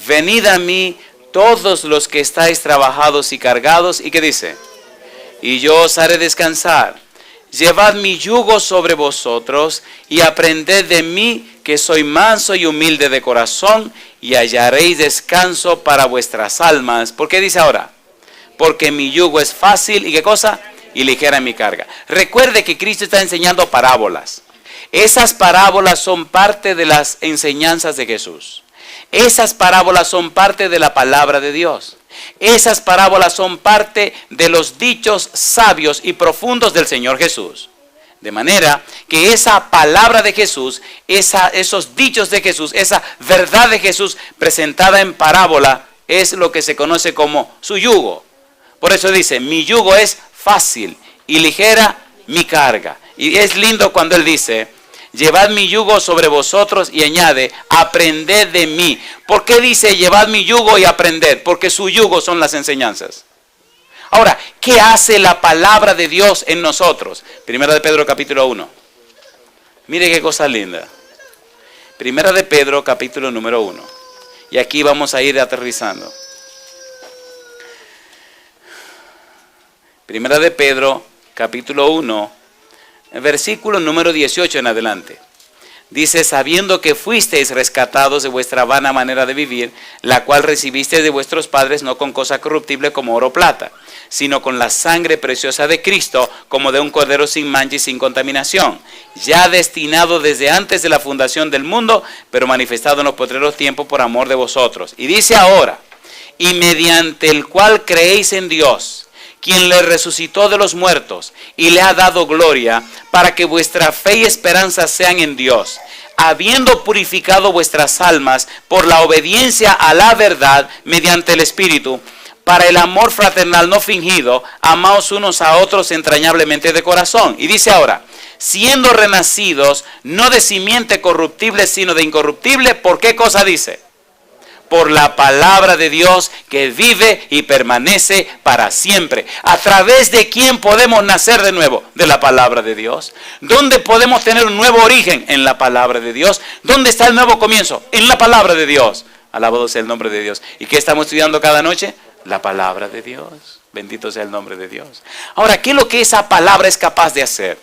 Speaker 1: Venid a mí todos los que estáis trabajados y cargados. ¿Y qué dice? Y yo os haré descansar. Llevad mi yugo sobre vosotros y aprended de mí, que soy manso y humilde de corazón, y hallaréis descanso para vuestras almas. ¿Por qué dice ahora? Porque mi yugo es fácil y ¿qué cosa? y ligera mi carga. Recuerde que Cristo está enseñando parábolas. Esas parábolas son parte de las enseñanzas de Jesús. Esas parábolas son parte de la palabra de Dios. Esas parábolas son parte de los dichos sabios y profundos del Señor Jesús. De manera que esa palabra de Jesús, esos dichos de Jesús, esa verdad de Jesús presentada en parábola es lo que se conoce como su yugo. Por eso dice, mi yugo es fácil y ligera mi carga. Y es lindo cuando Él dice, llevad mi yugo sobre vosotros y añade, aprended de mí. ¿Por qué dice llevad mi yugo y aprended? Porque su yugo son las enseñanzas. Ahora, ¿qué hace la palabra de Dios en nosotros? Primera de Pedro capítulo 1. Mire qué cosa linda. Primera de Pedro capítulo número 1. Y aquí vamos a ir aterrizando. Primera de Pedro capítulo 1. Versículo número 18 en adelante. Dice, sabiendo que fuisteis rescatados de vuestra vana manera de vivir, la cual recibisteis de vuestros padres, no con cosa corruptible como oro o plata, sino con la sangre preciosa de Cristo, como de un cordero sin mancha y sin contaminación, ya destinado desde antes de la fundación del mundo, pero manifestado en los postreros tiempos por amor de vosotros. Y dice ahora, y mediante el cual creéis en Dios, quien le resucitó de los muertos y le ha dado gloria, para que vuestra fe y esperanza sean en Dios, habiendo purificado vuestras almas por la obediencia a la verdad mediante el Espíritu, para el amor fraternal no fingido, amaos unos a otros entrañablemente de corazón. Y dice ahora, siendo renacidos, no de simiente corruptible, sino de incorruptible. ¿Por qué cosa dice? Por la palabra de Dios que vive y permanece para siempre. ¿A través de quién podemos nacer de nuevo? De la palabra de Dios. ¿Dónde podemos tener un nuevo origen? En la palabra de Dios. ¿Dónde está el nuevo comienzo? En la palabra de Dios. Alabado sea el nombre de Dios. ¿Y qué estamos estudiando cada noche? La palabra de Dios. Bendito sea el nombre de Dios. Ahora, ¿qué es lo que esa palabra es capaz de hacer?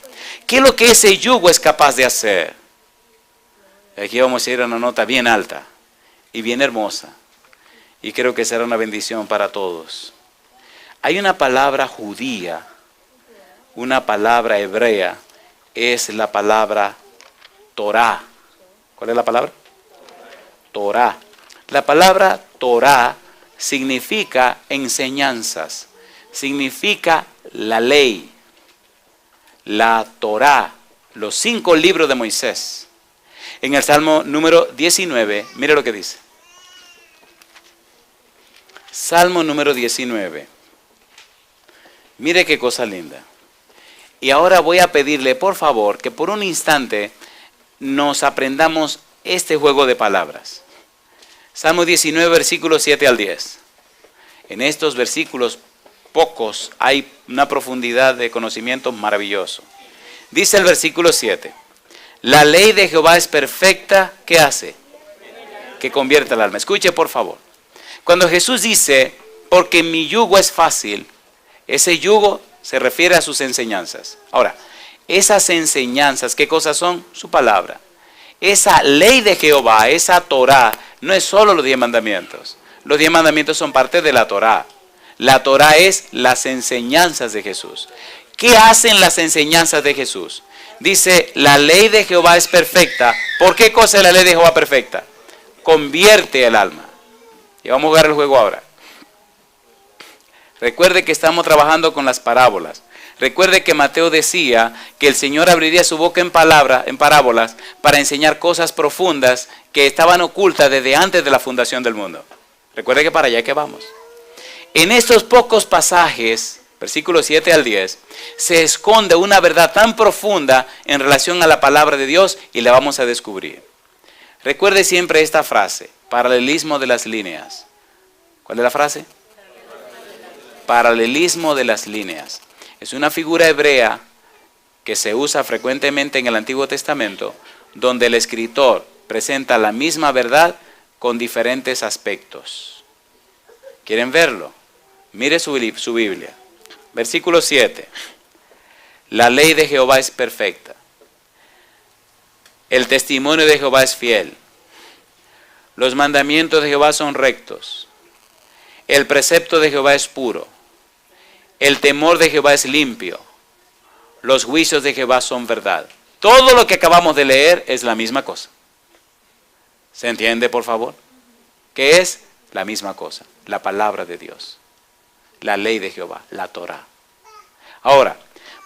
Speaker 1: ¿Qué es lo que ese yugo es capaz de hacer? Aquí vamos a ir a una nota bien alta y bien hermosa, y creo que será una bendición para todos. Hay una palabra judía, una palabra hebrea, es la palabra Torah. ¿Cuál es la palabra? Torah. La palabra Torah significa enseñanzas, significa la ley, la Torah, los 5 libros de Moisés. En el Salmo número 19, mire lo que dice. Salmo número 19. Mire qué cosa linda. Y ahora voy a pedirle, por favor, que por un instante nos aprendamos este juego de palabras. Salmo 19, versículos 7 al 10. En estos versículos pocos hay una profundidad de conocimiento maravilloso. Dice el versículo 7. La ley de Jehová es perfecta, ¿qué hace? Que convierte el alma. Escuche por favor. Cuando Jesús dice, porque mi yugo es fácil, ese yugo se refiere a sus enseñanzas. Ahora, esas enseñanzas, ¿qué cosas son? Su palabra. Esa ley de Jehová, esa Torah, no es solo los 10 mandamientos. Los 10 mandamientos son parte de la Torah. La Torah es las enseñanzas de Jesús. ¿Qué hacen las enseñanzas de Jesús? Dice, la ley de Jehová es perfecta. ¿Por qué cosa es la ley de Jehová perfecta? Convierte el alma. Y vamos a jugar el juego ahora. Recuerde que estamos trabajando con las parábolas. Recuerde que Mateo decía que el Señor abriría su boca en parábolas para enseñar cosas profundas que estaban ocultas desde antes de la fundación del mundo. Recuerde que para allá que vamos. En estos pocos pasajes, versículos 7 al 10, se esconde una verdad tan profunda en relación a la palabra de Dios y la vamos a descubrir. Recuerde siempre esta frase, paralelismo de las líneas. ¿Cuál es la frase? Paralelismo de las líneas. Es una figura hebrea que se usa frecuentemente en el Antiguo Testamento, donde el escritor presenta la misma verdad con diferentes aspectos. ¿Quieren verlo? Mire su Biblia. Versículo 7. La ley de Jehová es perfecta. El testimonio de Jehová es fiel. Los mandamientos de Jehová son rectos. El precepto de Jehová es puro. El temor de Jehová es limpio. Los juicios de Jehová son verdad. Todo lo que acabamos de leer es la misma cosa. ¿Se entiende, por favor? ¿Qué es? La misma cosa. La palabra de Dios. La ley de Jehová, la Torá. Ahora,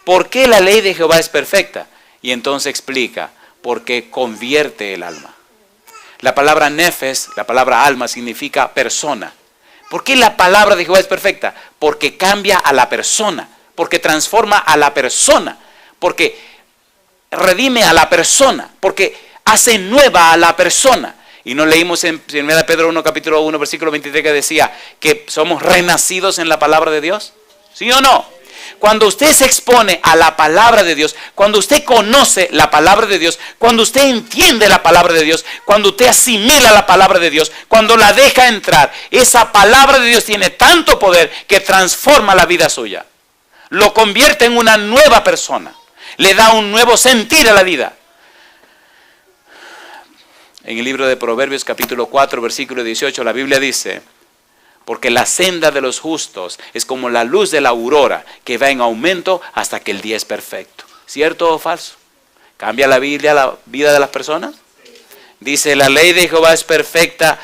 Speaker 1: ¿por qué la ley de Jehová es perfecta? Y entonces explica, porque convierte el alma. La palabra nefes, la palabra alma, significa persona. ¿Por qué la palabra de Jehová es perfecta? Porque cambia a la persona, porque transforma a la persona, porque redime a la persona, porque hace nueva a la persona. Y no leímos en 1 Pedro 1, capítulo 1, versículo 23, que decía que somos renacidos en la palabra de Dios. ¿Sí o no? Cuando usted se expone a la palabra de Dios, cuando usted conoce la palabra de Dios, cuando usted entiende la palabra de Dios, cuando usted asimila la palabra de Dios, cuando la deja entrar, esa palabra de Dios tiene tanto poder que transforma la vida suya. Lo convierte en una nueva persona. Le da un nuevo sentir a la vida. En el libro de Proverbios capítulo 4, versículo 18, la Biblia dice: porque la senda de los justos es como la luz de la aurora, que va en aumento hasta que el día es perfecto. ¿Cierto o falso? ¿Cambia la Biblia la vida de las personas? Dice, la ley de Jehová es perfecta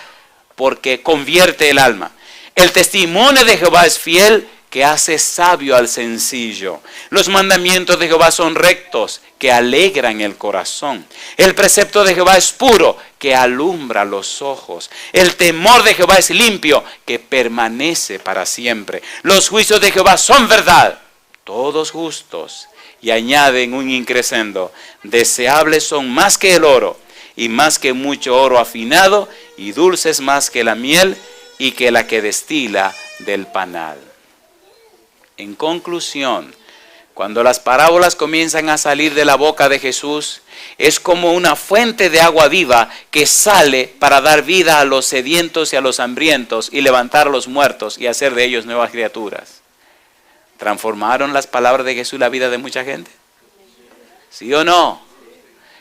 Speaker 1: porque convierte el alma. El testimonio de Jehová es fiel, que hace sabio al sencillo. Los mandamientos de Jehová son rectos, que alegran el corazón. El precepto de Jehová es puro, que alumbra los ojos. El temor de Jehová es limpio, que permanece para siempre. Los juicios de Jehová son verdad, todos justos. Y añaden un increscendo: deseables son más que el oro, y más que mucho oro afinado, y dulces más que la miel, y que la que destila del panal. En conclusión, cuando las parábolas comienzan a salir de la boca de Jesús, es como una fuente de agua viva que sale para dar vida a los sedientos y a los hambrientos y levantar a los muertos y hacer de ellos nuevas criaturas. ¿Transformaron las palabras de Jesús la vida de mucha gente? ¿Sí o no?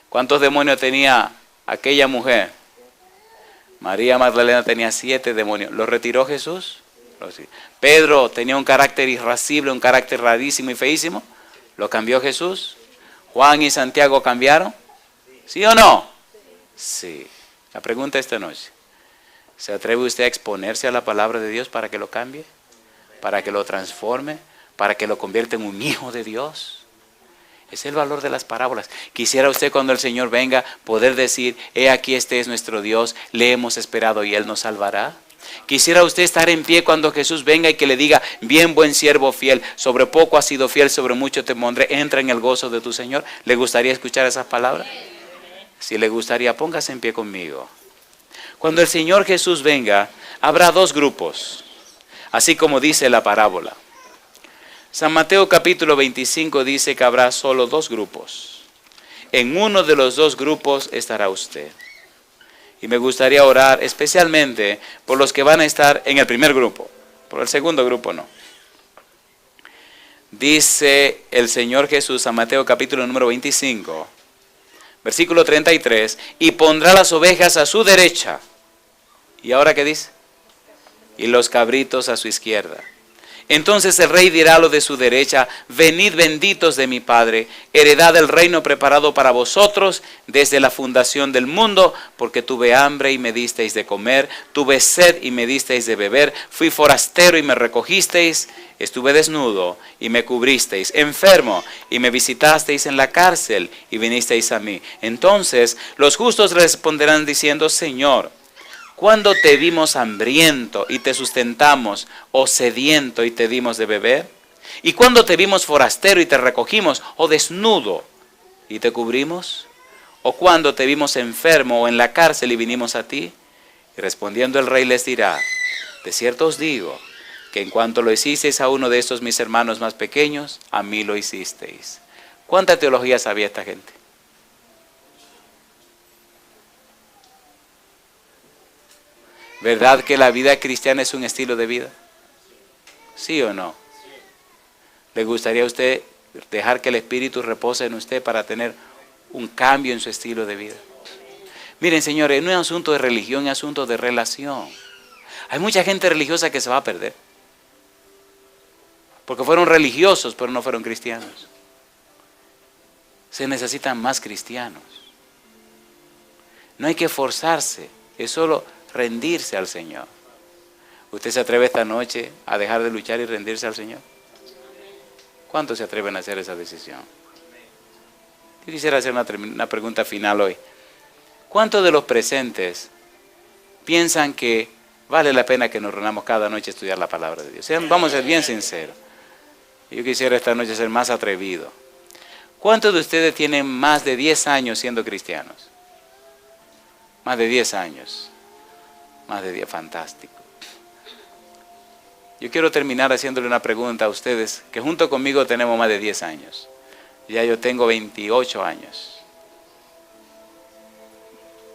Speaker 1: ¿Cuántos demonios tenía aquella mujer? María Magdalena tenía 7 demonios. ¿Los retiró Jesús? Pedro tenía un carácter irascible, un carácter rarísimo y feísimo. ¿Lo cambió Jesús? ¿Juan y Santiago cambiaron? ¿Sí o no? Sí. La pregunta esta noche: ¿se atreve usted a exponerse a la palabra de Dios para que lo cambie? ¿Para que lo transforme? ¿Para que lo convierta en un hijo de Dios? Es el valor de las parábolas. Quisiera usted, cuando el Señor venga, poder decir: he aquí, este es nuestro Dios, le hemos esperado y Él nos salvará. Quisiera usted estar en pie cuando Jesús venga y que le diga: bien, buen siervo fiel, sobre poco has sido fiel, sobre mucho te pondré, entra en el gozo de tu Señor. ¿Le gustaría escuchar esas palabras? Si le gustaría, póngase en pie conmigo. Cuando el Señor Jesús venga, habrá 2 grupos, así como dice la parábola. San Mateo capítulo 25 dice que habrá solo 2 grupos. En uno de los 2 grupos estará usted. Y me gustaría orar especialmente por los que van a estar en el primer grupo. Por el segundo grupo no. Dice el Señor Jesús a Mateo capítulo número 25, versículo 33, y pondrá las ovejas a su derecha. ¿Y ahora qué dice? Y los cabritos a su izquierda. Entonces el rey dirá a los de su derecha: venid benditos de mi Padre, heredad del reino preparado para vosotros desde la fundación del mundo, porque tuve hambre y me disteis de comer, tuve sed y me disteis de beber, fui forastero y me recogisteis, estuve desnudo y me cubristeis, enfermo y me visitasteis en la cárcel y vinisteis a mí. Entonces los justos responderán diciendo: Señor, ¿cuándo te vimos hambriento y te sustentamos, o sediento y te dimos de beber? ¿Y cuándo te vimos forastero y te recogimos, o desnudo y te cubrimos? ¿O cuándo te vimos enfermo o en la cárcel y vinimos a ti? Y respondiendo el rey les dirá: de cierto os digo, que en cuanto lo hicisteis a uno de estos mis hermanos más pequeños, a mí lo hicisteis. ¿Cuánta teología sabía esta gente? ¿Verdad que la vida cristiana es un estilo de vida? ¿Sí o no? ¿Le gustaría a usted dejar que el Espíritu repose en usted para tener un cambio en su estilo de vida? Miren, señores, no es asunto de religión, es asunto de relación. Hay mucha gente religiosa que se va a perder. porque fueron religiosos, pero no fueron cristianos. Se necesitan más cristianos. No hay que forzarse, es solo rendirse al Señor. ¿Usted se atreve esta noche a dejar de luchar y rendirse al Señor? ¿Cuántos se atreven a hacer esa decisión? Yo quisiera hacer una pregunta final hoy. ¿Cuántos de los presentes piensan que vale la pena que nos reunamos cada noche a estudiar la palabra de Dios? Vamos a ser bien sinceros. Yo quisiera esta noche ser más atrevido. ¿Cuántos de ustedes tienen más de 10 años siendo cristianos? Más de 10 años. Más de 10, fantástico. Yo quiero terminar haciéndole una pregunta a ustedes, que junto conmigo tenemos más de 10 años. Ya yo tengo 28 años.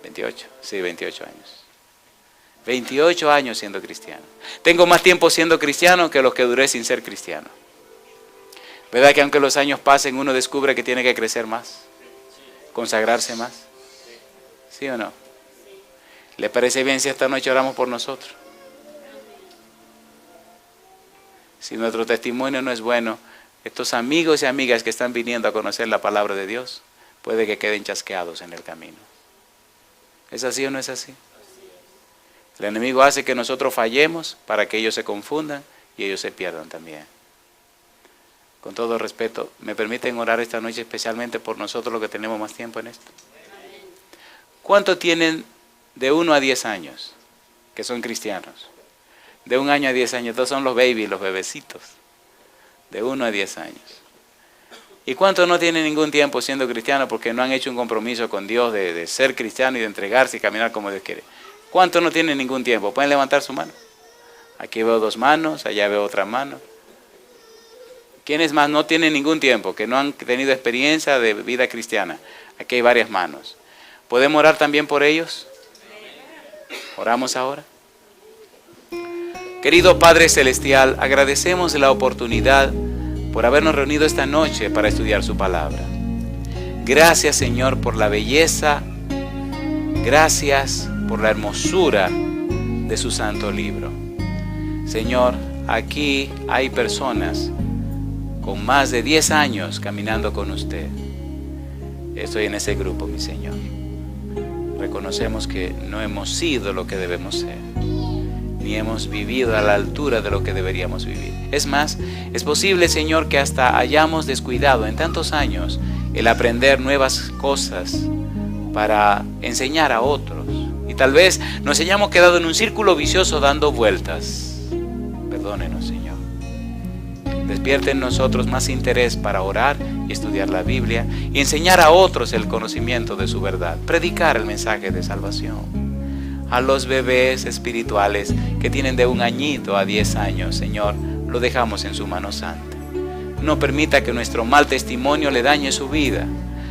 Speaker 1: 28, sí, 28 años. 28 años siendo cristiano. Tengo más tiempo siendo cristiano que los que duré sin ser cristiano. ¿Verdad que aunque los años pasen, uno descubre que tiene que crecer más? ¿Consagrarse más? ¿Sí o no? ¿Le parece bien si esta noche oramos por nosotros? Si nuestro testimonio no es bueno, estos amigos y amigas que están viniendo a conocer la palabra de Dios, puede que queden chasqueados en el camino. ¿Es así o no es así? El enemigo hace que nosotros fallemos para que ellos se confundan y ellos se pierdan también. Con todo respeto, ¿me permiten orar esta noche especialmente por nosotros los que tenemos más tiempo en esto? ¿Cuántos tienen de 1 a 10 años que son cristianos? De 1 año a 10 años, todos son los babies, los bebecitos. De 1 a 10 años. ¿Y cuántos no tienen ningún tiempo siendo cristianos porque no han hecho un compromiso con Dios de ser cristiano y de entregarse y caminar como Dios quiere? ¿Cuántos no tienen ningún tiempo? ¿Pueden levantar su mano? Aquí veo 2 manos, allá veo otra mano. ¿Quiénes más no tienen ningún tiempo, que no han tenido experiencia de vida cristiana? Aquí hay varias manos. ¿Podemos orar también por ellos? ¿Oramos ahora? Querido Padre Celestial, agradecemos la oportunidad por habernos reunido esta noche para estudiar su palabra. Gracias, Señor, por la belleza, gracias por la hermosura de su santo libro. Señor, aquí hay personas con más de 10 años caminando con usted. Estoy en ese grupo, mi Señor. Reconocemos que no hemos sido lo que debemos ser, ni hemos vivido a la altura de lo que deberíamos vivir. Es más, es posible, Señor, que hasta hayamos descuidado en tantos años el aprender nuevas cosas para enseñar a otros. Y tal vez nos hayamos quedado en un círculo vicioso dando vueltas. Perdónenos, Señor. Despierte en nosotros más interés para orar y estudiar la Biblia y enseñar a otros el conocimiento de su verdad. Predicar el mensaje de salvación. A los bebés espirituales que tienen de 1 añito a 10 años, Señor, lo dejamos en su mano santa. No permita que nuestro mal testimonio le dañe su vida.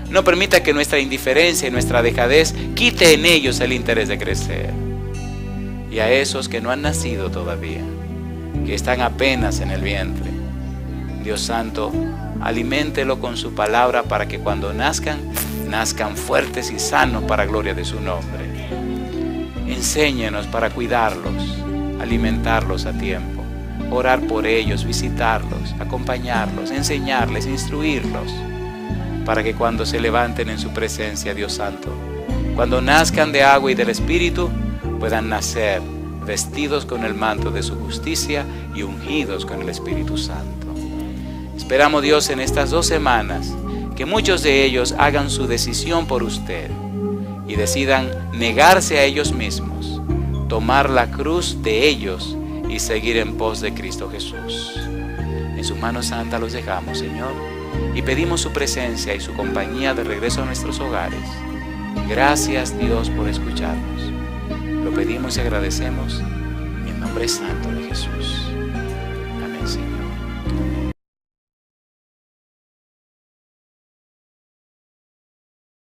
Speaker 1: No permita que nuestra indiferencia y nuestra dejadez quite en ellos el interés de crecer. Y a esos que no han nacido todavía, que están apenas en el vientre, Dios Santo, aliméntelo con su palabra para que cuando nazcan fuertes y sanos para gloria de su nombre. Enséñenos para cuidarlos, alimentarlos a tiempo, orar por ellos, visitarlos, acompañarlos, enseñarles, instruirlos, para que cuando se levanten en su presencia, Dios Santo, cuando nazcan de agua y del Espíritu, puedan nacer vestidos con el manto de su justicia y ungidos con el Espíritu Santo. Esperamos, Dios, en estas 2 semanas, que muchos de ellos hagan su decisión por usted y decidan negarse a ellos mismos, tomar la cruz de ellos y seguir en pos de Cristo Jesús. En su mano santa los dejamos, Señor, y pedimos su presencia y su compañía de regreso a nuestros hogares. Gracias, Dios, por escucharnos. Lo pedimos y agradecemos en el nombre santo de Jesús. Amén, Señor.